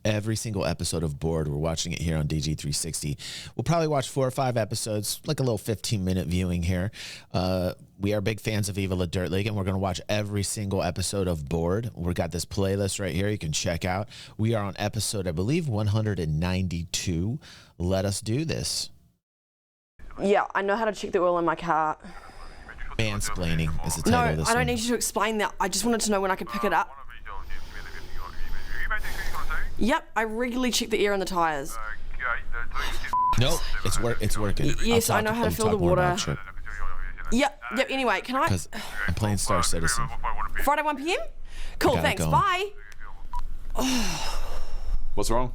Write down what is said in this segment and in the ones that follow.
every single episode of Bored. We're watching it here on DG360. We'll probably watch 4 or 5 episodes, like a little 15-minute viewing here. We are big fans of Viva La Dirt League, and we're going to watch every single episode of Bored. We've got this playlist right here you can check out. We are on episode, I believe, 192. Let us do this. Yeah, I know how to check the oil in my car. Mansplaining is the title of this No, I don't one. need you to explain that. I just wanted to know when I could pick it up. Yep, I regularly check the air in the tyres. No, it's working. Yes, I know how to fill the water. Yep, anyway, can I... Because I'm playing Star Citizen. Friday 1 p.m? Cool, thanks, bye. What's wrong?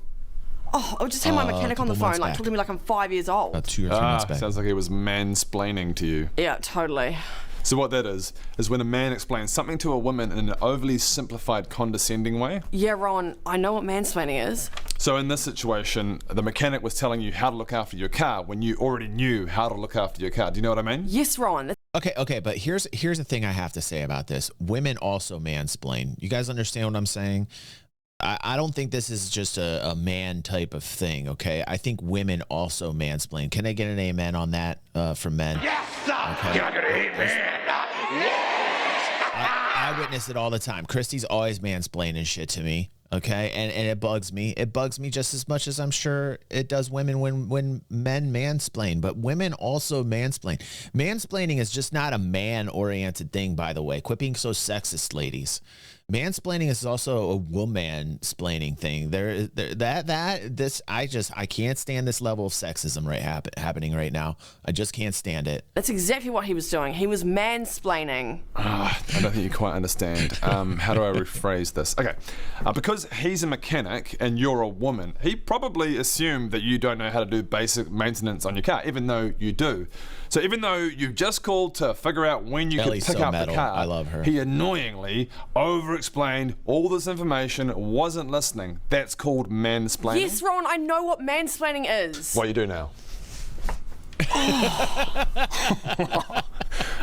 Oh, I just had my mechanic on the phone, like talking to me like I'm 5 years old. About 2 or 3 months back. Sounds like he was mansplaining to you. Yeah, totally. So what that is when a man explains something to a woman in an overly simplified, condescending way. Yeah, Rowan, I know what mansplaining is. So in this situation, the mechanic was telling you how to look after your car when you already knew how to look after your car. Do you know what I mean? Yes, Rowan. Okay, but here's the thing I have to say about this. Women also mansplain. You guys understand what I'm saying? I don't think this is just a man type of thing, okay? I think women also mansplain. Can I get an amen on that from men? Yes, sir! Okay. Can I get an amen? I witness it all the time. Christy's always mansplaining shit to me, okay? And it bugs me. It bugs me just as much as I'm sure it does women when men mansplain. But women also mansplain. Mansplaining is just not a man-oriented thing, by the way. Quit being so sexist, ladies. Mansplaining is also a woman-splaining thing. I can't stand this level of sexism happening right now. I just can't stand it. That's exactly what he was doing. He was mansplaining. I don't think you quite understand. How do I rephrase this? Okay, because he's a mechanic and you're a woman, he probably assumed that you don't know how to do basic maintenance on your car, even though you do. So even though you've just called to figure out when you Ellie's could pick so up metal. the car, I love her. He annoyingly over-explained all this information, wasn't listening. That's called mansplaining. Yes, Rowan, I know what mansplaining is. What you do now?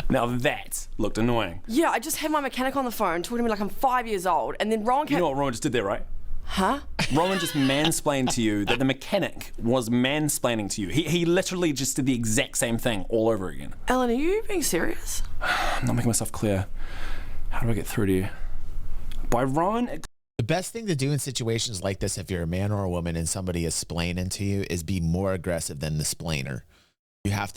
Now that looked annoying. Yeah, I just had my mechanic on the phone talking to me like I'm 5 years old, and then Rowan came... You know what Rowan just did there, right? Huh? Rowan just mansplained to you that the mechanic was mansplaining to you. He literally just did the exact same thing all over again. Ellen, are you being serious? I'm not making myself clear. How do I get through to you? By Rowan... The best thing to do in situations like this, if you're a man or a woman and somebody is splaining to you, is be more aggressive than the splainer. You have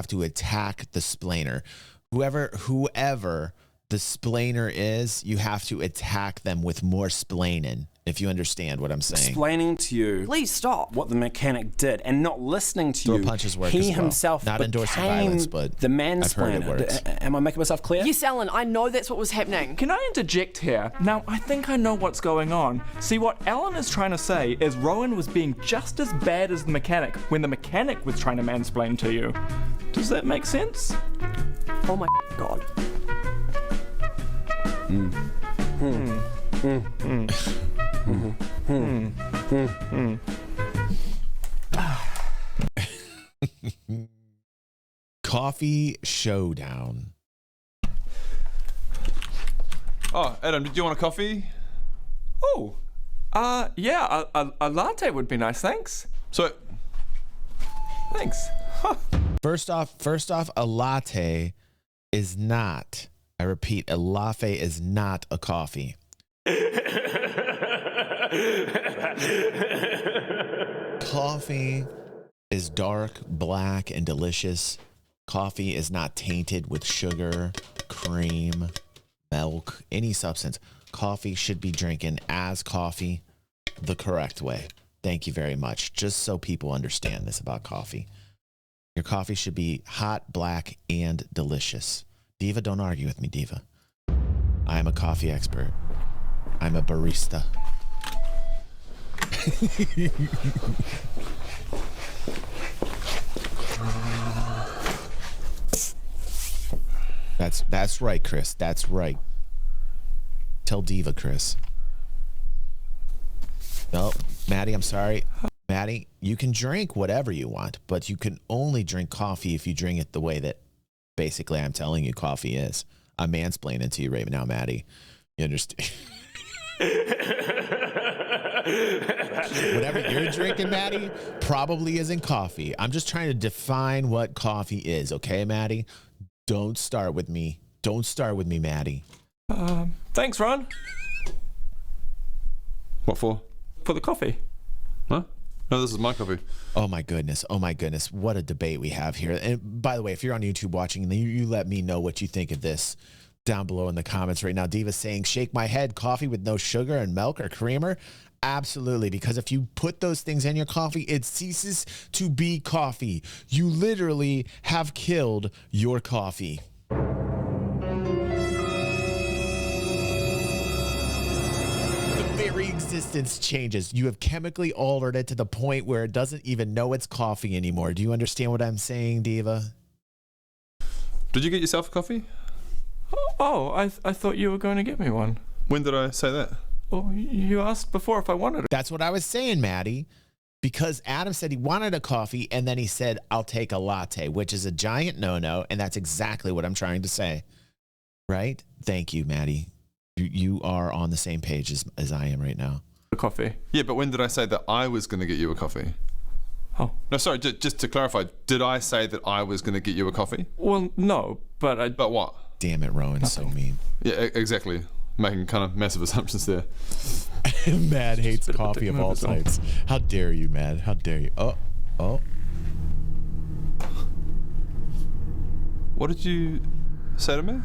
to attack the splainer. Whoever the splainer is, you have to attack them with more splaining, if you understand what I'm saying. Explaining to you... Please stop. ...what the mechanic did and not listening to Throw you. punches work He as well. himself Not endorsing became violence, but the mansplainer. I've heard it works. Am I making myself clear? Yes, Ellen, I know that's what was happening. Can I interject here? Now, I think I know what's going on. See, what Ellen is trying to say is Rowan was being just as bad as the mechanic when the mechanic was trying to mansplain to you. Does that make sense? Oh my God. Coffee showdown. Oh, Adam, did you want a coffee? Oh, yeah, a latte would be nice, thanks. So, Thanks. First off, a latte is not, I repeat, a latte is not a coffee. Coffee is dark, black, and delicious. Coffee is not tainted with sugar, cream, milk, any substance. Coffee should be drinking as coffee the correct way. Thank you very much. Just so people understand this about coffee. Your coffee should be hot, black, and delicious. Diva, don't argue with me, Diva. I am a coffee expert. I'm a barista. That's right, Chris. That's right. Tell Diva, Chris. No, Maddie, I'm sorry. Maddie, you can drink whatever you want, but you can only drink coffee if you drink it the way that basically I'm telling you coffee is. I'm mansplaining to you right now, Maddie. You understand? Whatever you're drinking, Maddie, probably isn't coffee. I'm just trying to define what coffee is, okay, Maddie? Don't start with me. Don't start with me, Maddie. Thanks, Ron. What for? For the coffee. Huh? No, this is my coffee. Oh my goodness. Oh my goodness. What a debate we have here. And by the way, if you're on YouTube watching, you let me know what you think of this down below in the comments right now. Diva's saying, shake my head, coffee with no sugar and milk or creamer. Absolutely, because if you put those things in your coffee, it ceases to be coffee. You literally have killed your coffee. Very existence changes. You have chemically altered it to the point where it doesn't even know it's coffee anymore. Do you understand what I'm saying, Diva? Did you get yourself a coffee? Oh, I thought you were going to get me one. When did I say that? Oh, you asked before if I wanted it. That's what I was saying, Maddie. Because Adam said he wanted a coffee, and then he said, I'll take a latte, which is a giant no-no, and that's exactly what I'm trying to say. Right? Thank you, Maddie. You are on the same page as I am right now. A coffee. Yeah, but when did I say that I was going to get you a coffee? Oh. No, sorry, just to clarify, did I say that I was going to get you a coffee? Well, no, but I... But what? Damn it, Rowan, so mean. Yeah, exactly. Making kind of massive assumptions there. Mad hates coffee of all types. How dare you, Mad? How dare you? Oh. What did you say to me?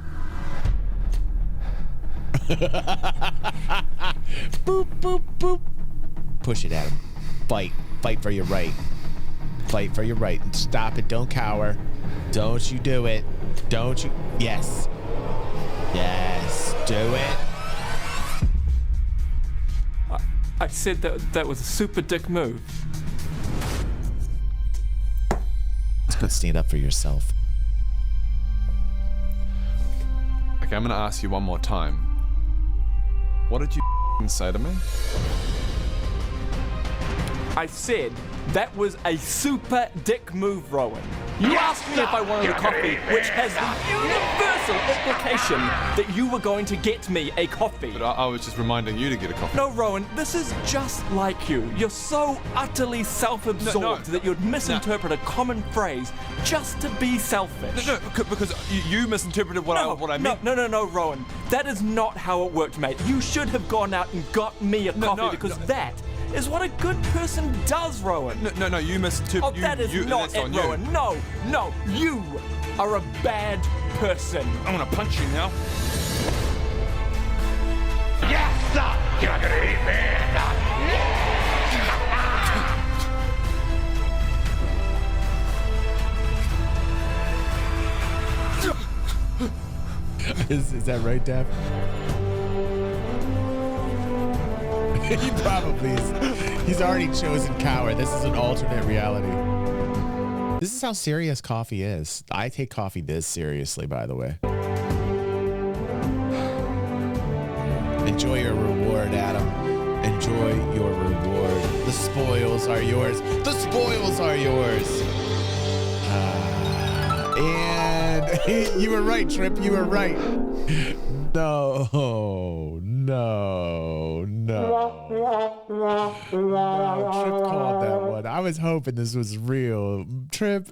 Boop, boop, boop. Push it, Adam. Fight for your right. Fight for your right. Stop it. Don't cower. Don't you do it. Don't you. Yes. Do it. I said that was a super dick move. Let's go stand up for yourself. Okay, I'm going to ask you one more time. What did you say to me? I said that was a super dick move, Rowan. You asked me if I wanted a coffee, which has the universal implication that you were going to get me a coffee. But I was just reminding you to get a coffee. No, Rowan, this is just like you. You're so utterly self-absorbed that you'd misinterpret a common phrase just to be selfish. No, because you misinterpreted what I meant. No, Rowan. That is not how it worked, mate. You should have gone out and got me a coffee because that is what a good person does, Rowan. No, you misinterpreted. Oh, that is not it, Rowan. No, you are a bad person. I'm gonna punch you now. Yes, you're not gonna eat me. Is that right, Dad? He probably is. He's already chosen coward. This is an alternate reality. This is how serious coffee is. I take coffee this seriously, by the way. Enjoy your reward, Adam. Enjoy your reward. The spoils are yours. The spoils are yours. And you were right, Trip. You were right. No. Trip called that one. I was hoping this was real. Trip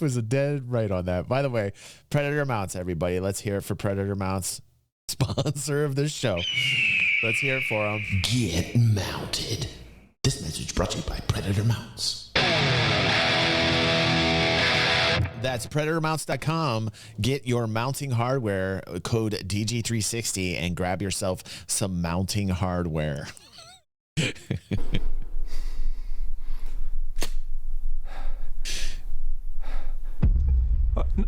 was a dead right on that. By the way, Predator Mounts, everybody. Let's hear it for Predator Mounts, sponsor of this show. Let's hear it for them. Get mounted. This message brought to you by Predator Mounts. That's predatormounts.com. Get your mounting hardware, code DG360, and grab yourself some mounting hardware.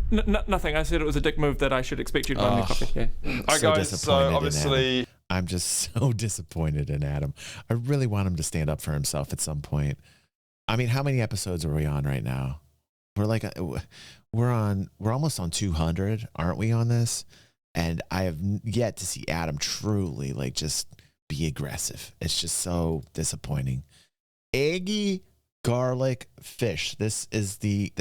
Nothing. I said it was a dick move that I should expect you to buy me coffee. Yeah. Alright, guys, so obviously... I'm just so disappointed in Adam. I really want him to stand up for himself at some point. I mean, how many episodes are we on right now? We're almost on 200, aren't we, on this? And I have yet to see Adam truly just be aggressive. It's just so disappointing. Eggy garlic fish. This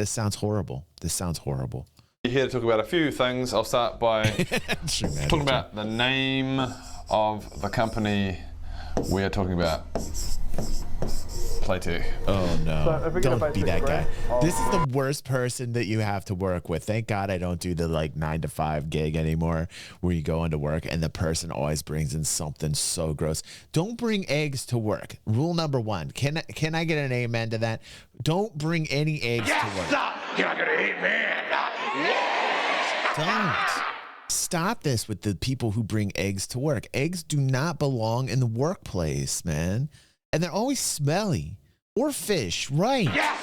sounds horrible. You're here to talk about a few things. I'll start by talking about the name of the company We are talking about Playtech. Oh no! So if we get a Don't be basic that guy. grade This is the worst person that you have to work with. Thank God I don't do the like 9 to 5 gig anymore, where you go into work and the person always brings in something so gross. Don't bring eggs to work. Rule number 1. Can I get an amen to that? Don't bring any eggs to work. Can I get an amen? Yes! Don't. Stop this with the people who bring eggs to work. Eggs do not belong in the workplace, man. And they're always smelly. Or fish, right? Yes!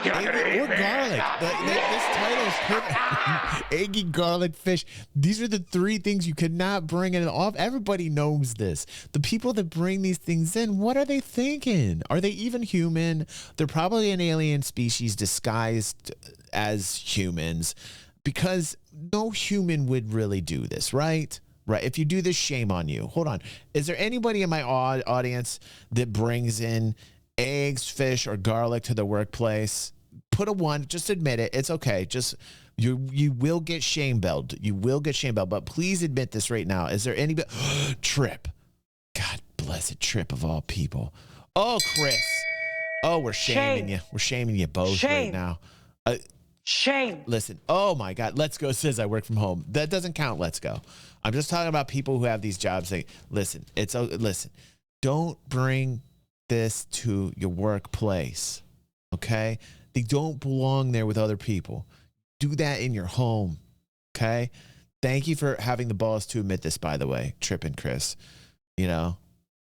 Can I get an Or amen? garlic. This title is perfect. Eggy, garlic, fish. These are the 3 things you could not bring in off. Everybody knows this. The people that bring these things in, what are they thinking? Are they even human? They're probably an alien species disguised as humans, because no human would really do this, right? Right. If you do this, shame on you. Hold on. Is there anybody in my audience that brings in eggs, fish, or garlic to the workplace? Put a 1. Just admit it. It's okay. Just you will get shame belled. You will get shame belled. But please admit this right now. Is there anybody? Trip. God bless it. Trip of all people. Oh, Chris. Oh, we're shaming you. We're shaming you both right now. Shame. Listen, oh my God, Let's Go says I work from home. That doesn't count. Let's Go. I'm just talking about people who have these jobs. Like, listen, listen, don't bring this to your workplace. Okay? They don't belong there with other people. Do that in your home. Okay? Thank you for having the balls to admit this, by the way, Trip and Chris. You know,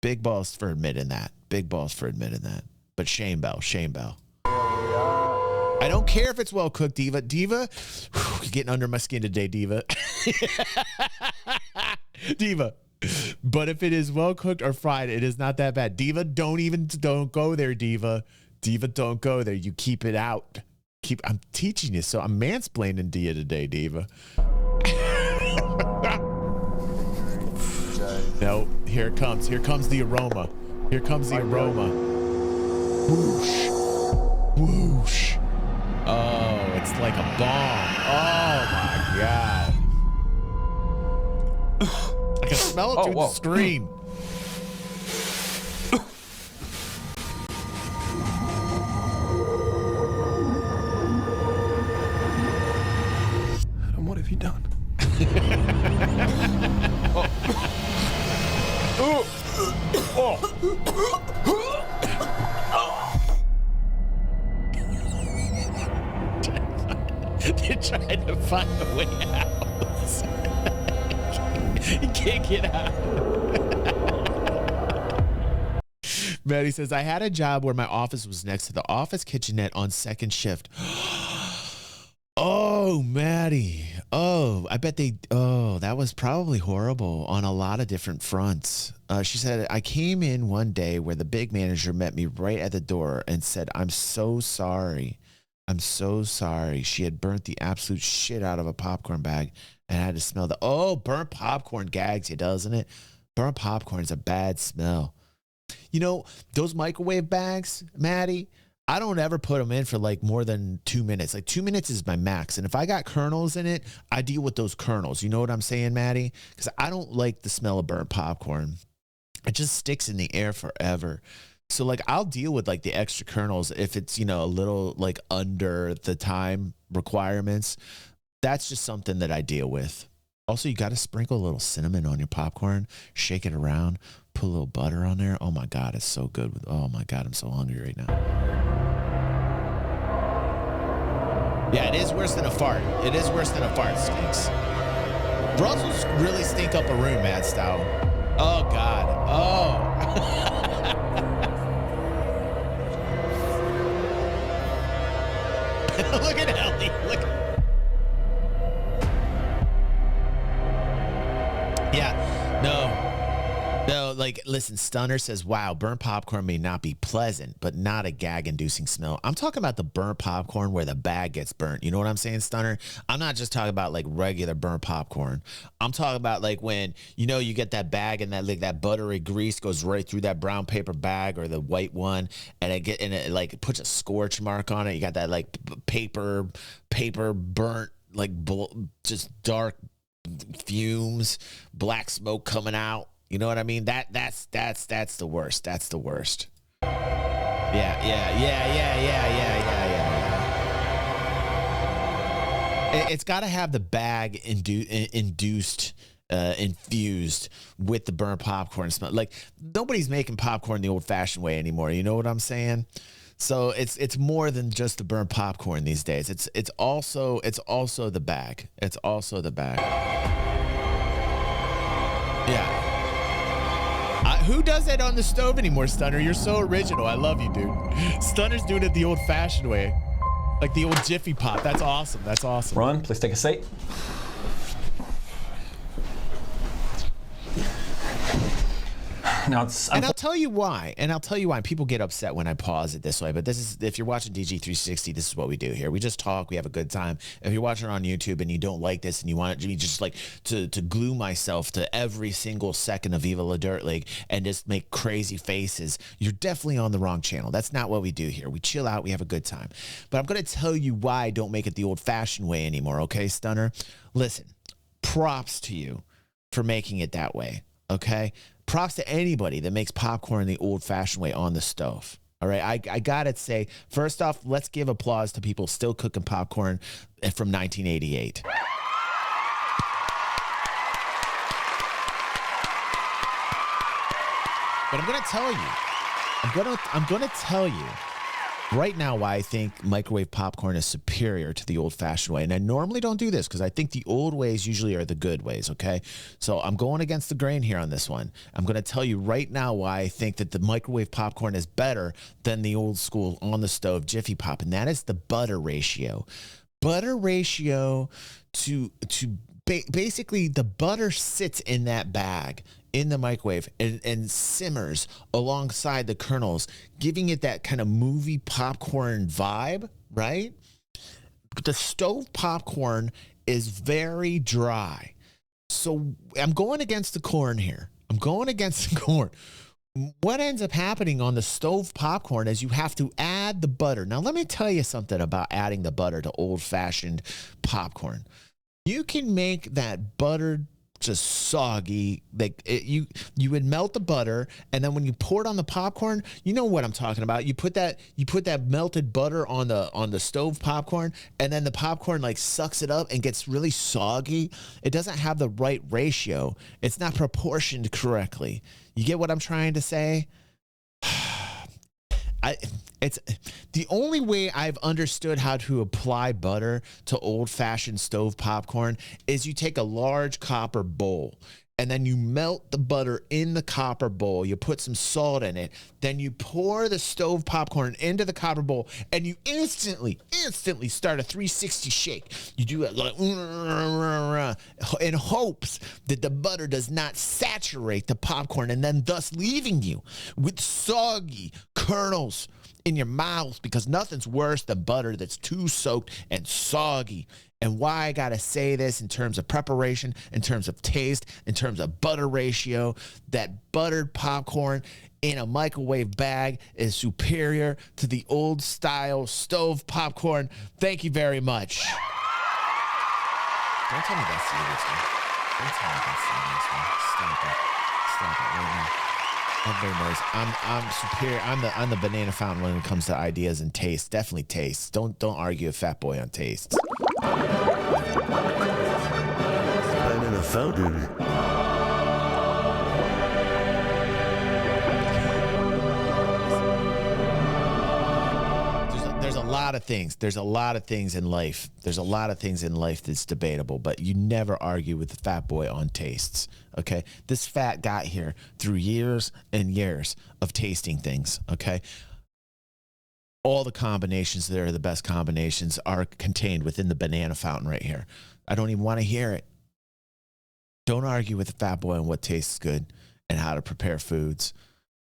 big balls for admitting that. Big balls for admitting that. But shame bell, shame bell. I don't care if it's well cooked, Diva. Diva, you're getting under my skin today, Diva. Diva. But if it is well cooked or fried, it is not that bad. Diva, don't go there, Diva. Diva, don't go there. You keep it out. I'm teaching you, so I'm mansplaining to you today, Diva. No, here it comes. Here comes the aroma. Here comes the aroma. Whoosh. Whoosh. Oh, it's like a bomb. Oh my God. I can smell it through the screen. And what have you done? They're trying to find a way out. You can't get out. Maddie says, I had a job where my office was next to the office kitchenette on second shift. Oh, Maddie. Oh, I bet that was probably horrible on a lot of different fronts. She said, I came in one day where the big manager met me right at the door and said, I'm so sorry. I'm so sorry. She had burnt the absolute shit out of a popcorn bag and I had to smell burnt popcorn gags you, doesn't it? Burnt popcorn is a bad smell. You know, those microwave bags, Maddie, I don't ever put them in for like more than 2 minutes. Like 2 minutes is my max. And if I got kernels in it, I deal with those kernels. You know what I'm saying, Maddie? Because I don't like the smell of burnt popcorn. It just sticks in the air forever. So like I'll deal with like the extra kernels if it's, you know, a little like under the time requirements. That's just something that I deal with. Also, you got to sprinkle a little cinnamon on your popcorn, shake it around, put a little butter on there. Oh my God, it's so good. Oh my God, I'm so hungry right now. Yeah, it is worse than a fart. It is worse than a fart, stinks. Brussels really stink up a room, Mad Style. Oh God. Oh. Look at Ellie. Look. Yeah. No, like, listen, Stunner says, wow, burnt popcorn may not be pleasant, but not a gag-inducing smell. I'm talking about the burnt popcorn where the bag gets burnt. You know what I'm saying, Stunner? I'm not just talking about, like, regular burnt popcorn. I'm talking about, like, when, you know, you get that bag and that, like, that buttery grease goes right through that brown paper bag or the white one, and it like, puts a scorch mark on it. You got that, like, paper burnt, like, just dark fumes, black smoke coming out. You know what I mean? That's the worst. That's the worst. Yeah. It's got to have the bag infused with the burnt popcorn smell. Like, nobody's making popcorn the old-fashioned way anymore. You know what I'm saying? So it's more than just the burnt popcorn these days. It's also the bag. It's also the bag. Yeah. Who does that on the stove anymore, Stunner? You're so original. I love you, dude. Stunner's doing it the old-fashioned way. Like the old Jiffy Pop. That's awesome. That's awesome. Rowan, please take a seat. Now and I'll tell you why. People get upset when I pause it this way. But this is, if you're watching DG360, this is what we do here. We just talk. We have a good time. If you're watching on YouTube and you don't like this and you want me just like to glue myself to every single second of Viva La Dirt League and just make crazy faces, you're definitely on the wrong channel. That's not what we do here. We chill out. We have a good time. But I'm going to tell you why I don't make it the old-fashioned way anymore. Okay, Stunner? Listen, props to you for making it that way. Okay? Props to anybody that makes popcorn the old-fashioned way on the stove. All right, I gotta say, first off, let's give applause to people still cooking popcorn from 1988. But I'm gonna tell you right now why I think microwave popcorn is superior to the old-fashioned way. And I normally don't do this because I think the old ways usually are the good ways, okay? So I'm going against the grain here on this one. I'm going to tell you right now why I think that the microwave popcorn is better than the old school on the stove Jiffy Pop, and that is the butter ratio. Butter ratio to basically the butter sits in that bag in the microwave and simmers alongside the kernels, giving it that kind of movie popcorn vibe, right? But the stove popcorn is very dry. So I'm going against the corn here. What ends up happening on the stove popcorn is you have to add the butter. Now, let me tell you something about adding the butter to old-fashioned popcorn. You can make that buttered just soggy. Like you would melt the butter, and then when you pour it on the popcorn, you know what I'm talking about. You put that melted butter on the stove popcorn, and then the popcorn like sucks it up and gets really soggy. It doesn't have the right ratio. It's not proportioned correctly. You get what I'm trying to say? It's the only way I've understood how to apply butter to old-fashioned stove popcorn is you take a large copper bowl and then you melt the butter in the copper bowl. You put some salt in it. Then you pour the stove popcorn into the copper bowl and you instantly start a 360 shake. You do it like in hopes that the butter does not saturate the popcorn and then thus leaving you with soggy kernels in your mouth, because nothing's worse than butter that's too soaked and soggy. And why I gotta say this in terms of preparation, in terms of taste, in terms of butter ratio, that buttered popcorn in a microwave bag is superior to the old style stove popcorn. Thank you very much. Don't tell me that's serious, man. Don't tell me that's serious, man. Stop it right now. I'm very nice. I'm superior. I'm the banana fountain when it comes to ideas and taste. Definitely tastes. Don't argue with Fat Boy on tastes. Banana fountain. There's a lot of things. There's a lot of things in life. There's a lot of things in life that's debatable, but you never argue with the Fat Boy on tastes. Okay, this fat got here through years and years of tasting things. Okay, all the combinations that are the best combinations are contained within the banana fountain right here. I don't even want to hear it. Don't argue with the Fat Boy on what tastes good and how to prepare foods.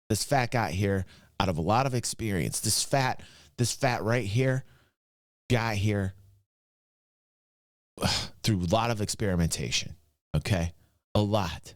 This fat got here out of a lot of experience. This fat right here got here through a lot of experimentation. Okay. A lot.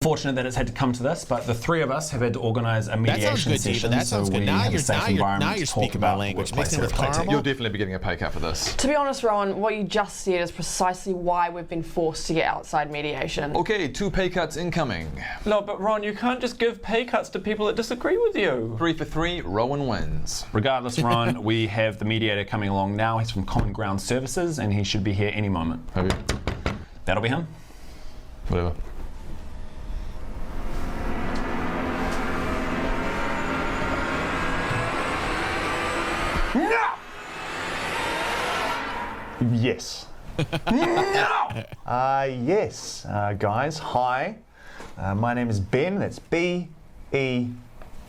Fortunate that it's had to come to this, but the three of us have had to organise a mediation good, session. That sounds good. Now you're now speaking my language. Mixing with caramel. You'll definitely be getting a pay cut for this. To be honest, Rowan, what you just said is precisely why we've been forced to get outside mediation. Okay, 2 pay cuts incoming. No, but Ron, you can't just give pay cuts to people that disagree with you. 3 for 3, Rowan wins. Regardless, Ron, we have the mediator coming along now. He's from Common Ground Services, and he should be here any moment. Have you? That'll be him. Whatever. No! Yes. No! Yes, guys. Hi. My name is Ben. That's B-E-N,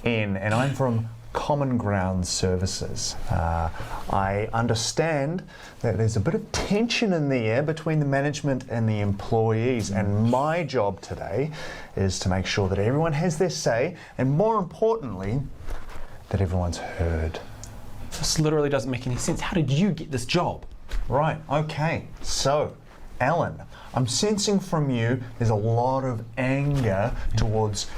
and I'm from Common Ground Services. I understand that there's a bit of tension in the air between the management and the employees, and my job today is to make sure that everyone has their say, and more importantly, that everyone's heard. This literally doesn't make any sense. How did you get this job? Right, okay. So, Alan, I'm sensing from you there's a lot of anger towards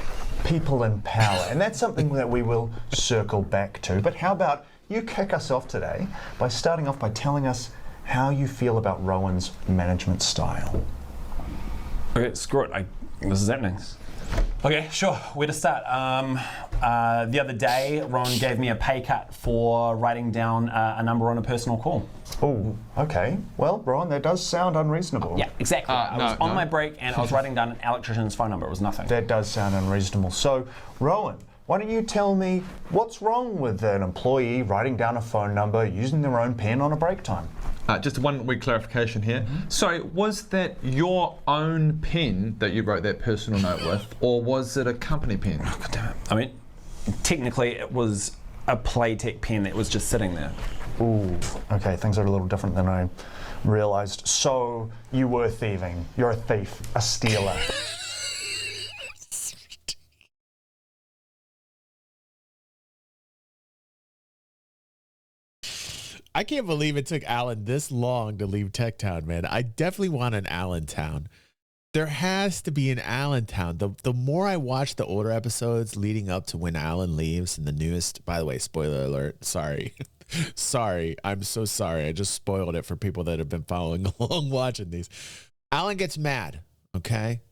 people in power, and that's something that we will circle back to. But how about you kick us off today by starting off by telling us how you feel about Rowan's management style? Okay, screw it. This is happening. Okay, sure. Where to start? The other day, Rowan gave me a pay cut for writing down a number on a personal call. Oh, okay. Well, Rowan, that does sound unreasonable. Yeah, exactly. I was on my break and I was writing down an electrician's phone number. It was nothing. That does sound unreasonable. So, Rowan, why don't you tell me what's wrong with an employee writing down a phone number using their own pen on a break time? Just one wee clarification here. Mm-hmm. Sorry, was that your own pen that you wrote that personal note with, or was it a company pen? Oh, God damn it. I mean, technically it was a Playtech pen that was just sitting there. Ooh, okay, things are a little different than I realised. So, you were thieving. You're a thief, a stealer. I can't believe it took Alan this long to leave Tech Town, man. I definitely want an Allentown. There has to be an Allentown. The more I watch the older episodes leading up to when Alan leaves and the newest, by the way, spoiler alert, sorry. Sorry, I'm so sorry. I just spoiled it for people that have been following along watching these. Alan gets mad, okay?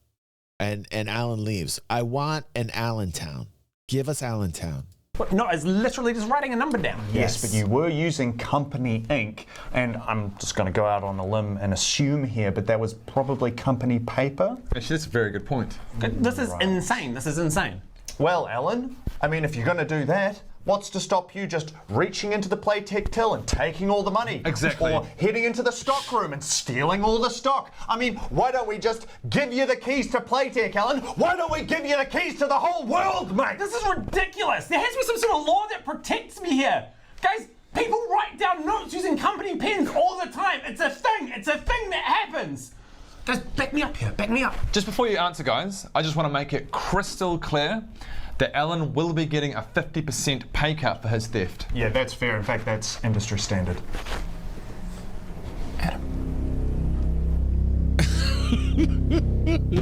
And Alan leaves. I want an Allentown. Give us Allentown. No, it's literally just writing a number down. Yes, but you were using company ink, and I'm just going to go out on a limb and assume here, but that was probably company paper? Actually, that's a very good point. This is insane. This is insane. Well, Alan, I mean, if you're going to do that, what's to stop you just reaching into the Playtech till and taking all the money? Exactly. Or heading into the stock room and stealing all the stock? I mean, why don't we just give you the keys to Playtech, Alan? Why don't we give you the keys to the whole world, mate? This is ridiculous. There has to be some sort of law that protects me here. Guys, people write down notes using company pens all the time. It's a thing. It's a thing that happens. Guys, back me up here. Back me up. Just before you answer, guys, I just want to make it crystal clear that Alan will be getting a 50% pay cut for his theft. Yeah, that's fair. In fact, that's industry standard.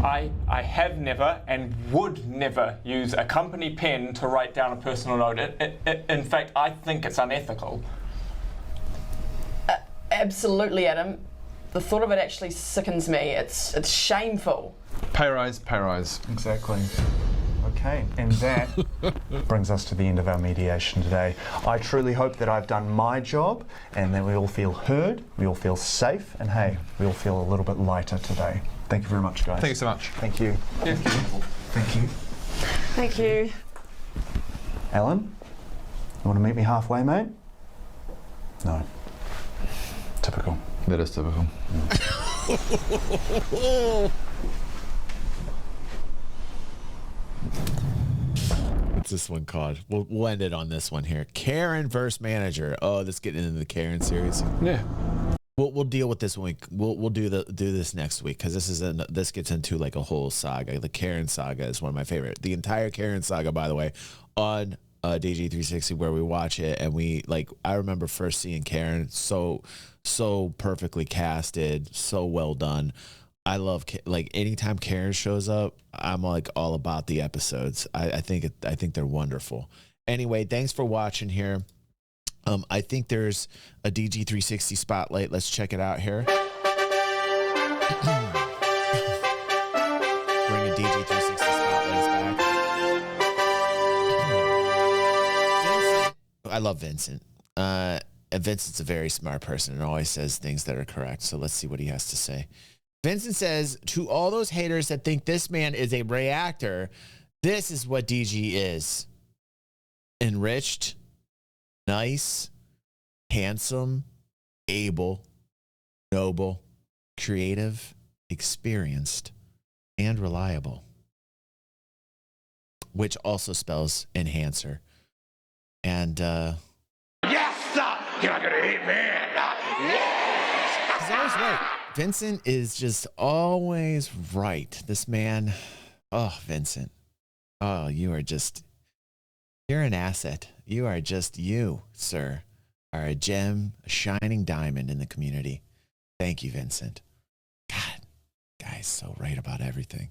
I have never and would never use a company pen to write down a personal note. In fact, I think it's unethical. Absolutely, Adam. The thought of it actually sickens me. It's shameful. Pay rise, pay rise. Exactly. Okay, and that brings us to the end of our mediation today. I truly hope that I've done my job and that we all feel heard, we all feel safe, and hey, we all feel a little bit lighter today. Thank you very much, guys. Thank you so much. Thank you. Yeah. Thank you. Thank you. Alan, you want to meet me halfway, mate? No. Typical. That is typical. What's this one called? We'll end it on this one here. Karen versus manager. Oh, this getting into the Karen series. Yeah. We'll deal with this week. We'll do this next week because this gets into like a whole saga. The Karen saga is one of my favorite. The entire Karen saga, by the way, on DG360 where we watch it and we like. I remember first seeing Karen so perfectly casted, so well done. I love like anytime Karen shows up, I'm like all about the episodes. I think they're wonderful. Anyway, thanks for watching here. I think there's a DG360 spotlight. Let's check it out here. Bring a DG360 spotlights back. Vincent. I love Vincent. And Vincent's a very smart person and always says things that are correct. So let's see what he has to say. Vincent says, to all those haters that think this man is a reactor, this is what DG is. Enriched, nice, handsome, able, noble, creative, experienced, and reliable. Which also spells enhancer. And, Yes, you're not gonna hit me. Yes. he's always right. Vincent is just always right. This man, oh, Vincent. Oh, you're an asset. You are just, you, sir, are a gem, a shining diamond in the community. Thank you, Vincent. God, guy's so right about everything.